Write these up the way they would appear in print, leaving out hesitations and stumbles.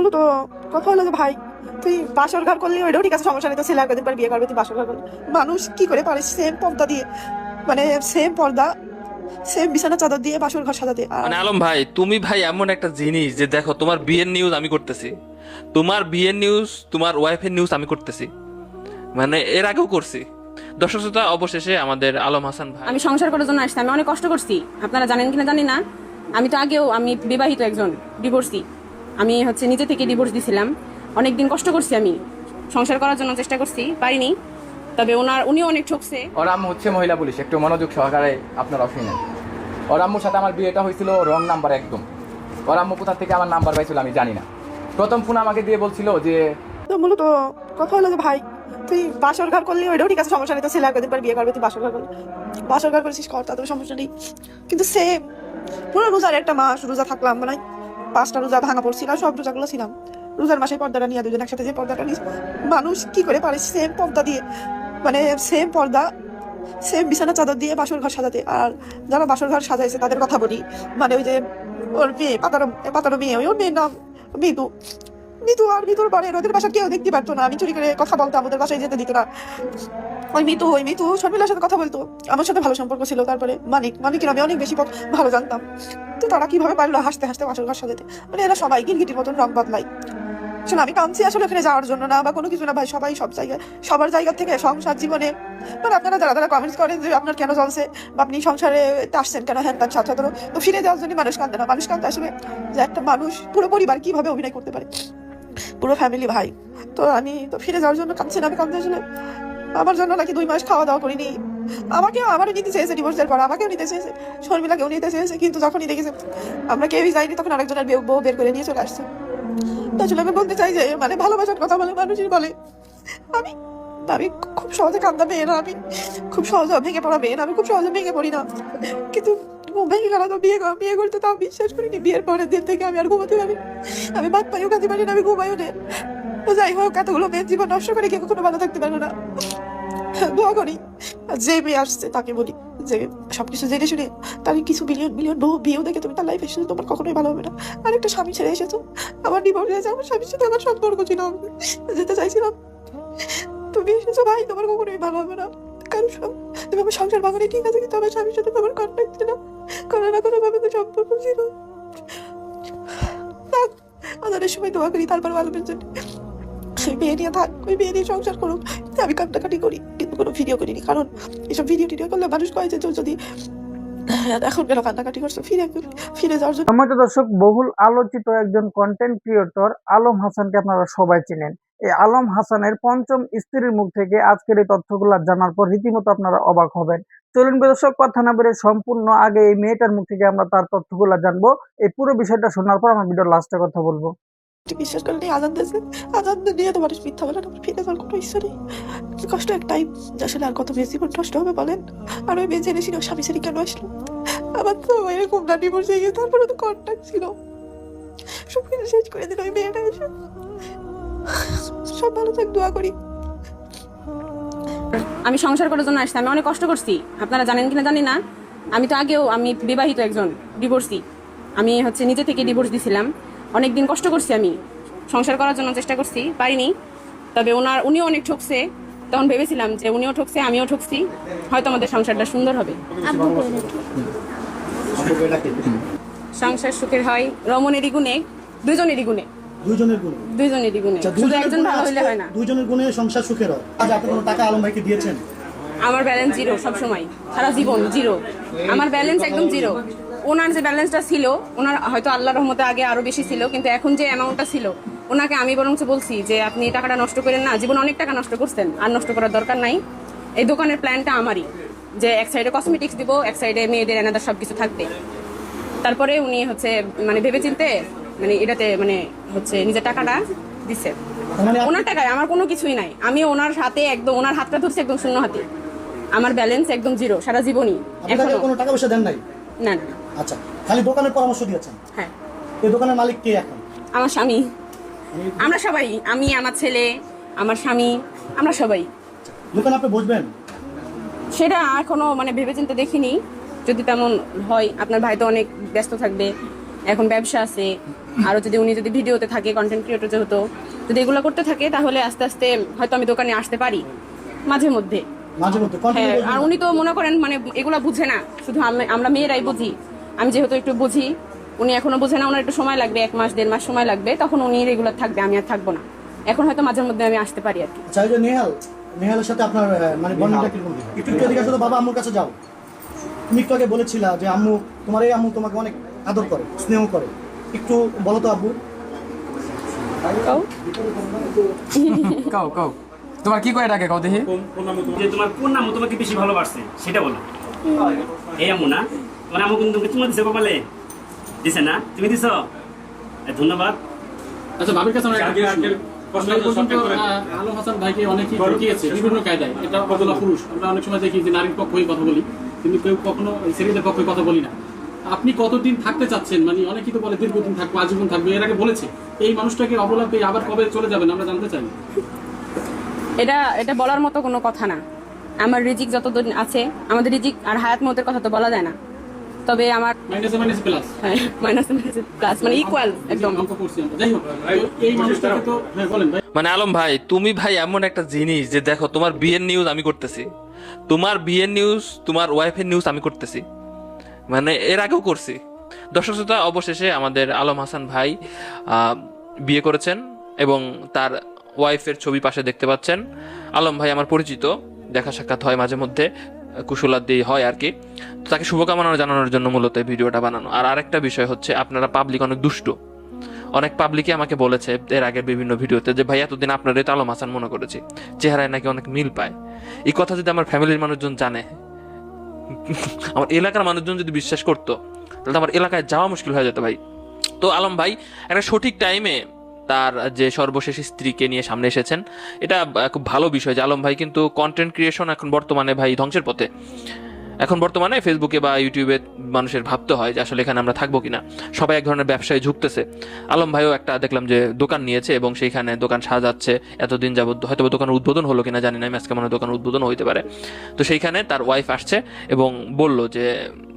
মূলত কথা হলো যে ভাই তুই বাসর ঘর করলি ওইটাও ঠিক আছে, সমস্যা নেই, তো ছেলে একদিন পর বিয়ে করবে, তুই বাসর ঘর করলি। মানুষ কি করে পারে সেম পর্দা দিয়ে, মানে সেম পর্দা সেম বিছানা চাদর দিয়ে বাসর ঘর সাজাতে? আর মানে আলম ভাই, তুমি ভাই এমন একটা জিনিস যে দেখো, তোমার বিয়ের নিউজ আমি করতেছি, তোমার বিয়ের নিউজ, তোমার ওয়াইফের নিউজ আমি করতেছি, মানে এর আগেও করছি। দর্শক শ্রোতা, অবশেষে আমাদের আলম হাসান ভাই, আমি সংসার করার জন্য আসছি। আমি অনেক কষ্ট করছি, আপনারা জানেন কিনা জানি না। আমি তো আগেও আমি বিবাহিত একজন, ডিভোর্সি। আমি নিজে থেকে ডিভোর্স দিছিলাম। অনেকদিন কষ্ট করছি, আমি সংসার করার জন্য চেষ্টা করছি, পারিনি। তবে উনিও অনেক ঠকছে। ওর আম্মু হচ্ছে মহিলা পুলিশ, একটু মনোযোগ সহকারে আপনারা শুনেন। ওর আম্মুর সাথে আমার বিয়েটা হয়েছিল রং নাম্বার একদম। ওর আম্মু কোথা থেকে আমার নাম্বার পাইছিল আমি জানি না। প্রথম ফোন আমাকে দিয়ে বলছিল যে তো মূলত কথা হলো যে ভাই তুই বাসর ঘর করলি ওইটাও ঠিক আছে, সমস্যা নেই, তো ছেলে একদিন পর বিয়ে করবে, তুই বাসর ঘর করলি। বাসর ঘর করেছিস কর, তাদের সমস্যা নেই। কিন্তু সে পুরো রোজার একটা মাস রোজা থাকলাম, মানে 5টা রোজা ভাঙা পড়ছিল, সব রোজাগুলো ছিলাম। রোজার মাসে পর্দাটা নিয়ে দুজন একসাথে যে পর্দাটা নিস, মানুষ কি করে পারে সেম পর্দা দিয়ে, মানে সেম পর্দা সেম বিছানা চাদর দিয়ে বাসর ঘর সাজাতে? আর যারা বাসর ঘর সাজাইছে তাদের কথা বলি, মানে ওই যে ওর মেয়ে পাতারো মেয়ে, ওর মেয়ের নাম মিতু। মিতুর পরে ওদের বাসা কেউ দেখতে পারতো না, আমি চুরি করে কথা বলতাম, ওদের বাসায় যেতে দিত না। ওই মিতু শর্মিলার সাথে কথা বলতো, আমার সাথে ভালো সম্পর্ক ছিল। তারপরে মানিকের আমি অনেক বেশি ভালো জানতাম। তো তারা কিভাবে পারলো হাসতে হাসতে বাসর ঘর সাজাতে? মানে এরা সবাই গিরগিটির মতন রং বদলাই। আসলে আমি কাঁদছি আসলে ওখানে যাওয়ার জন্য না বা কোনো কিছু না ভাই, সবাই সব জায়গায় সবার জায়গা থেকে সংসার জীবনে, মানে আপনারা যারা কমেন্টস করেন যে আপনার কেন চলছে বা আপনি সংসারে আসছেন কেন, হ্যাঁ তার সাথে তো ফিরে যাওয়ার জন্য মানুষ কাঁদে না। মানুষ কাঁদতে আসলে যে একটা মানুষ পুরো পরিবার কিভাবে অভিনয় করতে পারে, পুরো ফ্যামিলি ভাই। তো আমি তো ফিরে যাওয়ার জন্য কাঁদছি না, আমি কাঁদতে আসলে আমার জন্য নাকি 2 মাস খাওয়া দাওয়া করিনি। আমারও নিতে চেয়েছে, ডিভোর্সের পর আমাকেও নিতে চেয়েছে, শর্মিলাকেও নিতে চেয়েছে, কিন্তু যখনই দেখেছে আমরা কেউই যাইনি, তখন আরেকজনের বউ বের করে নিয়ে চলে আসছে। আসলে আমি বলতে চাই যে মানে ভালোবাসার কথা বলে মানুষই বলে। আমি আমি খুব সহজে কান্দা মেয়ে না, আমি খুব সহজে ভেঙে পড়া মেয়ে না, আমি খুব সহজে ভেঙে পড়ি না। কিন্তু ভেঙে গেল তো বিয়ে করতে তাও বিশ্বাস করিনি। বিয়ের পরের দিন থেকে আমি আর ঘুমাতে পারি, আমি বাদ পাইও কাঁদতে পারি না, আমি ঘুমাইও না। তো যাই হোক, এতগুলো মেয়ের জীবন নষ্ট করে কেউ কখনো ভালো থাকতে পারবো না। দোয়া করি যে মেয়ে আসছে তাকে বলি যে সবকিছু জেনে শুনে তার কিছু মিলিয়ন মিলিয়ন বিয়েও দেখে তুমি তার লাইফে এসেছো, তোমার কখনোই ভালো হবে না। আর একটা স্বামী ছেড়ে এসেছো, আমার ডিভোর্স হয়েছে, আমার স্বামীর সাথে আমার সম্পর্ক ছিল, আমি যেতে চাইছিলাম, তুমি এসেছো ভাই, তোমার কখনোই ভালো হবে না। কারণ তুমি আমার সংসার ভাঙনি ঠিক আছে, কিন্তু আমার স্বামীর সাথে তোমার কন্ট্যাক্ট ছিল, কোনো না কোনো ভাবে তো সম্পর্ক ছিল। আদারের সময় দোয়া করি, তারপর আলমের জন্য ওই মেয়ে নিয়ে থাক, ওই মেয়ে নিয়ে সংসার করুক। আমি কান্নাকাটি করি কিন্তু কোনো ভিডিও করিনি, কারণ এসব ভিডিও টিডিও করলে মানুষ কয় যে তোর যদি এখন কেন কান্নাকাটি করছো, ফিরে যাওয়ার জন্য। সম্মানিত দর্শক, বহুল আলোচিত একজন কন্টেন্ট ক্রিয়েটর আলম হাসানকে আপনারা সবাই চিনেন। এই আলম হাসানের পঞ্চম স্ত্রীর মুখ থেকে আজকের এই তথ্যগুলো জানার পর রীতিমতো আপনারা অবাক হবেন। চলুন দর্শক, কথা না বেরিয়ে সম্পূর্ণ আগে এই মেয়েটার মুখ থেকে আমরা তার তথ্যগুলো জানবো। এই পুরো বিষয়টা শোনার পর আমরা ভিডিওর লাস্টে কথা বলবো। বিশ্বাস করে নেই, আজান দিয়েছে, আজান দিয়ে তো মানুষ মিথ্যা বলে না, ফিরে যাওয়ার কোনো ইচ্ছা নেই। কষ্ট একটাই, আসলে আর কত মেয়ে জীবন নষ্ট হবে বলেন? আর ওই মেয়ে জেনেছিল স্বামী ছেড়ে কেন আসলো? আমার তো এরকম না, ডিভোর্স হয়ে গিয়ে তারপরে তো কন্ট্যাক্ট ছিল, সব কিছু শেষ করে দিল ওই মেয়েটা এসে। সব ভালো থাক, দোয়া করি। আমি সংসার করার জন্য আসছি। আমি অনেক কষ্ট করছি, আপনারা জানেন কিনা জানি না। আমি তো আগেও আমি বিবাহিত একজন, ডিভোর্সি। আমি নিজে থেকে ডিভোর্স দিছিলাম। অনেকদিন কষ্ট করছি, আমি সংসার করার জন্য চেষ্টা করছি, পারিনি। তবে উনিও অনেক ঠকছে। তখন ভেবেছিলাম যে উনিও ঠকছে, আমিও ঠকছি, হয়তো আমাদের সংসারটা সুন্দর হবে। সংসার সুখের হয় রমণেরই গুণে, দুজনেরই গুণে। দুইজনেরই গুণে, শুধু একজন ভালো হইলে হয় না। দুইজনের গুণে সংসার সুখের হয়। আজ আপনি কোনো টাকা আলম ভাইকে দিয়েছেন? আমার ব্যালেন্স জিরো, সবসময় সারা জীবন জিরো। আমার ব্যালেন্স একদম জিরো। ওনার যে ব্যালেন্সটা ছিল, ওনার হয়তো আল্লাহর রহমতে আগে আরো বেশি ছিল, কিন্তু এখন যে অ্যামাউন্টটা ছিল, ওনাকে আমি বরং বলছি যে আপনি টাকাটা নষ্ট করেন না, জীবন অনেক টাকা নষ্ট করছেন, আর নষ্ট করার দরকার নাই। এই দোকানের প্ল্যানটা আমারই, যে এক সাইডে কসমেটিক্স দিব, এক সাইডে মেয়েদের এনাদার সবকিছু থাকবে। তারপরে উনি মানে ভেবেচিন্তে এটাতে নিজের টাকাটা দিচ্ছে। ওনার টাকায় আমার কোনো কিছুই নাই, আমি ওনার হাতে একদম, ওনার হাতটা ধরছি একদম শূন্য হাতে। আমার ব্যালেন্স একদম জিরো সারা জীবনই। এখনো কোনো টাকা পয়সা দেন নাই? না। আচ্ছা, খালি দোকানের পরামর্শ দিয়েছেন? হ্যাঁ। এই দোকানের মালিক কে এখন? আমার স্বামী। আমরা সবাই, আমি, আমার ছেলে, আমার স্বামী, আমরা সবাই। দোকানে আপনি বসবেন? সেটা এখনো ভেবেচিন্তে দেখিনি। যদি তেমন হয়, আপনার ভাই তো অনেক ব্যস্ত থাকবে, এখন ব্যবসা আছে, আরো যদি উনি যদি ভিডিওতে থাকে, কন্টেন্ট ক্রিয়েটর যেহেতু, যদি এগুলো করতে থাকে তাহলে আস্তে আস্তে হয়তো আমি দোকানে আসতে পারি মাঝে মধ্যে। মাঝে মধ্যে হ্যাঁ, continue আর বলবেন। উনি তো মনে করেন মানে এগুলা বুঝে না, শুধু আমরা মেয়েরাই বুঝি। আমি যেহেতু একটু বুঝি, উনি এখনো বুঝে না, ওনার একটু সময় লাগবে, 1 মাস 1.5 মাস সময় লাগবে, তখন উনি রেগুলার থাকবে, আমি আর থাকবো না। এখন হয়তো মাঝে মধ্যে আমি আসতে পারি আর কি। আচ্ছা, এই যে নেহালের সাথে আপনার মানে বন্ডিংটা কিরকম? একটু এদিকে আসো তো, বাবা আম্মুর কাছে যাও। তুমি একটু আগে বলেছিলা যে আম্মু তোমাকে অনেক আদর করে, স্নেহ করে, একটু বলো তো আব্বু। কাও কাও তোমার কি করে ডাকে কাও দেখি। যে তোমার কোন আম্মু তোমাকে বেশি ভালোবাসছে সেটা বলো। এই আম্মু না, তোমার আম্মু কিন্তু তোমার দিছে কপালে দিছে না, তুমি দিছো, ধন্যবাদ। আচ্ছা, ভাবির কাছে আমরা একটা প্রশ্ন এই পর্যন্ত আলম হাসান ভাইকে অনেকেই ঠকিয়েছে বিভিন্ন কায়দায়। এটা কতটা পুরুষ, আমরা অনেক সময় দেখি যে নারীর পক্ষে কথা বলি, কিন্তু কেউ কখনো ছেলেদের পক্ষে কথা বলি না। আপনি কতদিন থাকতে চাচ্ছেন? মানে অনেকেই তো বলে দীর্ঘদিন থাকবো, আজীবন থাকবো, এর আগে বলেছে। এই মানুষটাকে অবলা পেয়ে আবার কবে চলে যাবেন আমরা জানতে চাই। এটা বলার মতো কোনো কথা না। আমার রিজিক যতদিন আছে, আমাদের রিজিক আর হায়াত মতের কথা তো বলা যায় না। তবে আমার মাইনাসে মাইনাস প্লাস, মাইনাস প্লাস মানে ইকুয়াল একদম। অঙ্ক করছি আমরা। যাই হোক, তো এই মানুষটাকে তো হ্যাঁ বলেন ভাই। মানে আলম ভাই, তুমি ভাই এমন একটা জিনিস যে দেখো, তোমার বিয়ের নিউজ আমি করতেছি, তোমার বিয়ের নিউজ, তোমার ওয়াইফের নিউজ আমি করতেছি, মানে এর আগেও করছি। দর্শক শ্রোতা, অবশেষে আমাদের আলম হাসান ভাই বিয়ে করেছেন এবং তার ওয়াইফের ছবি পাশে দেখতে পাচ্ছেন। আলম ভাই আমার পরিচিত, দেখা সাক্ষাৎ হয় মাঝে মধ্যে, কুশলাদি হয় আর কি। তো তাকে শুভকামনা জানানোর জন্য মূলত এই ভিডিওটা বানানো। আর আরেকটা বিষয় হচ্ছে, আপনারা পাবলিক অনেক দুষ্ট, অনেক পাবলিকই আমাকে বলেছে এর আগের বিভিন্ন ভিডিওতে যে ভাই এতদিন আপনার তো আলম হাসান মনে করেছি, চেহারায় নাকি অনেক মিল পায়। এই কথা যদি আমার ফ্যামিলির মানুষজন জানে, আমার এলাকার মানুষজন যদি বিশ্বাস করতো, তাহলে আমার এলাকায় যাওয়া মুশকিল হয়ে যেত ভাই। তো আলম ভাই একটা সঠিক টাইমে তার যে সর্বশেষ স্ত্রীকে নিয়ে সামনে এসেছেন, এটা খুব ভালো বিষয় যে আলম ভাই কিন্তু কন্টেন্ট ক্রিয়েশন এখন বর্তমানে ভাই ধ্বংসের পথে। এখন বর্তমানে ফেসবুকে বা ইউটিউবে মানুষের ভাবতে হয় যে আসলে এখানে আমরা থাকবো কিনা, সবাই এক ধরনের ব্যবসায় ঝুঁকতেছে। আলম ভাইও একটা দেখলাম যে দোকান নিয়েছে এবং সেইখানে দোকান সাজাচ্ছে, এতদিন যাবত হয়তো দোকানের উদ্বোধন হলো কিনা জানি না, আজকে মনে হয় দোকানের উদ্বোধন হইতে পারে। তো সেইখানে তার ওয়াইফ আসছে এবং বলল যে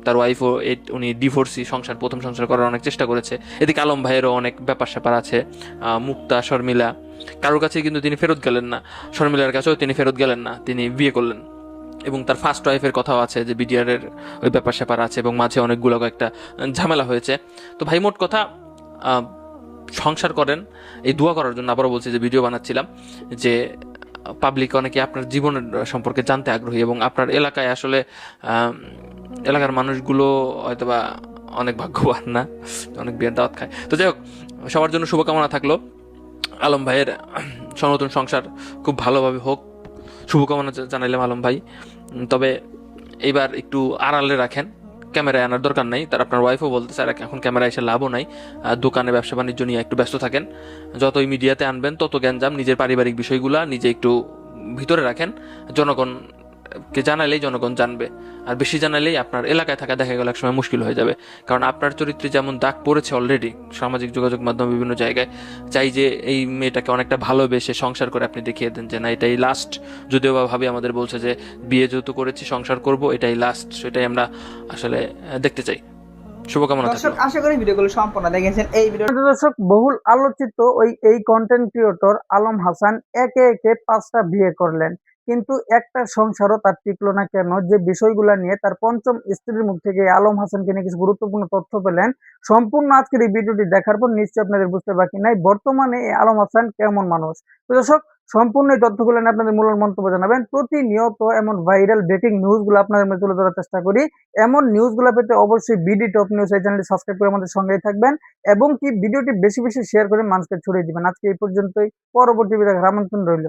তার ওয়াইফও উনি ডিভোর্সি, প্রথম সংসার করার অনেক চেষ্টা করেছে। এদিকে আলম ভাইয়েরও অনেক ব্যাপার স্যাপার আছে, মুক্তা, শর্মিলা, কারোর কাছে কিন্তু তিনি ফেরত গেলেন না, শর্মিলার কাছেও তিনি ফেরত গেলেন না, তিনি বিয়ে করলেন। এবং তার ফার্স্ট ওয়াইফের কথাও আছে যে বিডিআরের ওই ব্যাপার স্যাপার আছে এবং মাঝে অনেকগুলো একটা ঝামেলা হয়েছে। তো ভাই মোট কথা সংসার করেন, এই দোয়া করার জন্য আবারও বলছি যে ভিডিও বানাচ্ছিলাম যে পাবলিক অনেকে আপনার জীবনের সম্পর্কে জানতে আগ্রহী এবং আপনার এলাকায় আসলে এলাকার মানুষগুলো হয়তোবা অনেক ভাগ্যবান না, অনেক বিয়ের দাওয়াত খায়। তো যাই হোক, সবার জন্য শুভকামনা থাকলো, আলম ভাইয়ের সনাতন সংসার খুব ভালোভাবে হোক, শুভকামনা জানাইলাম আলম ভাই। তবে এইবার একটু আড়ালে রাখেন, ক্যামেরায় আনার দরকার নাই। তার আপনার ওয়াইফও বলতে স্যার এখন ক্যামেরায় এসে লাভও নাই, দোকানে ব্যবসা বাণিজ্য নিয়ে একটু ব্যস্ত থাকেন, যতই মিডিয়াতে আনবেন তত গ্যাঞ্জাম, নিজের পারিবারিক বিষয়গুলা নিজে একটু ভিতরে রাখেন, জনগণকে জানালেই জনগণ জানবে, আর বেশি জানালেই আপনার এলাকায় থাকা দেখা গেল একসময় মুশকিল হয়ে যাবে। কারণ আপনার চরিত্রে যেমন দাগ পড়েছে অলরেডি সামাজিক যোগাযোগ মাধ্যম বিভিন্ন জায়গায়, চাই যে এই মেয়েটাকে অনেকটা ভালোবেসে সংসার করে আপনি দেখিয়ে দেন যে না এটাই লাস্ট। যদিও বা ভাবি আমাদের বলছে যে বিয়ে যেহেতু করেছি সংসার করব, এটাই লাস্ট, সেটাই আমরা আসলে দেখতে চাই। শুভকামনা থাকলো। দর্শক, আশা করি ভিডিওগুলো সম্পূর্ণ দেখেছেন। এই ভিডিও দর্শক, বহুল আলোচিত এই কন্টেন্ট ক্রিয়েটর আলম হাসান একে একে 5টা বিয়ে করলেন, কিন্তু একটা সংসারও তার টিকলো না। কেন? যে বিষয়গুলা নিয়ে তার পঞ্চম স্ত্রীর মুখ থেকে আলম হাসানকে নিয়ে কিছু গুরুত্বপূর্ণ তথ্য পেলেন। সম্পূর্ণ আজকের এই ভিডিওটি দেখার পর নিশ্চয়ই আপনাদের বুঝতে বাকি নাই বর্তমানে এই আলম হাসান কেমন মানুষ। তো দর্শক, সম্পূর্ণ এই তথ্যগুলো নিয়ে আপনাদের মূল মন্তব্য জানাবেন। প্রতিনিয়ত এমন ভাইরাল ব্রেকিং নিউজগুলো আপনাদের মধ্যে তুলে ধরার চেষ্টা করি। এমন নিউজগুলো পেতে অবশ্যই বিডি টপ নিউজ এই চ্যানেলটি সাবস্ক্রাইব করে আমাদের সঙ্গেই থাকবেন এবং কি ভিডিওটি বেশি বেশি শেয়ার করে মানুষকে ছড়িয়ে দিবেন। আজকে এই পর্যন্তই, পরবর্তী ভিডিও দেখার আমন্ত্রণ রইল।